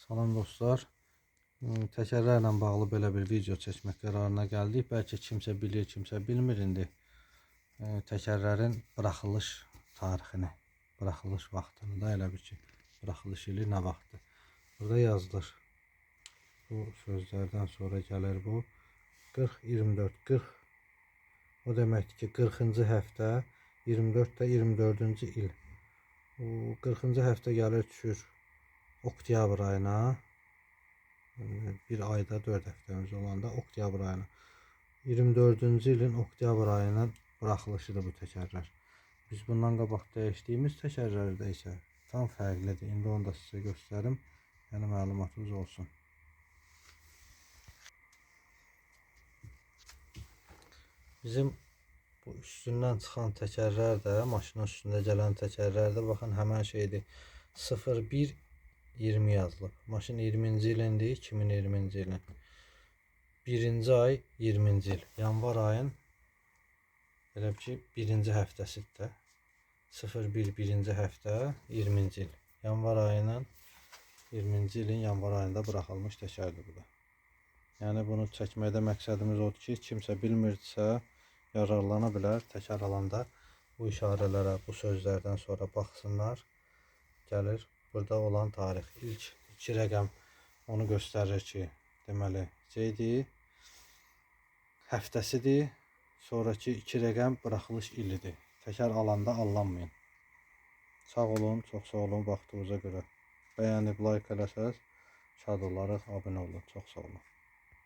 Salam dostlar. Təkərlərlə bağlı belə bir video çəkmək qərarına gəldik. Bəlkə kimsə bilir, kimsə bilmir indi. Təkərlərin buraxılış tarixini, buraxılış vaxtını da elə bir ki, buraxılış ili nə vaxtdır. Burada yazılır. Bu sözlərdən sonra gəlir bu. 40, 24, 40. O deməkdir ki, 40-cı həftə, 24 də 24-cü il. Bu 40-cı həftə gəlir düşür oktyabr ayına. Bir ayda 4 həftəmiz olanda oktyabr ayına. 24-cü ilin oktyabr ayının buraxılışıdır bu təkərlər. Biz bundan qabaq dəyişdiyimiz təkərlərdə isə tam fərqlidir. İndi onu da sizə göstərim. Yəni məlumatınız olsun. Bizim bu üstündən çıxan təkərlər də, maşının üstündə gələn təkərlər də baxın həmən şeydir. 01-20 yazılıb. Maşın 20-ci ilindir, 2020-ci ilin. 1-ci ay 20-ci il. Yanvar ayın elə ki 1-ci həftəsidir də. 01 1-ci həftə 20-ci il. Yanvar ayının 20-ci ilin yanvar ayında buraxılmış təkərdir bu da. Yəni bunu çəkməkdə məqsədimiz odur ki, kimsə bilmirsə yararlana bilər. Təkər alanda bu işarələrə, bu sözlərdən sonra baxsınlar. Gəlir burada olan tarix. İlk 2 rəqəm onu göstərir ki, deməli şeydir, həftəsidir. Sonraki 2 rəqəm buraxılış ilidir. Təkər alanda allanmayın. Sağ olun, çox sağ olun vaxtınıza görə. Bəyənib like eləsəz şad olarıq, abunə olun. Çox sağ olun.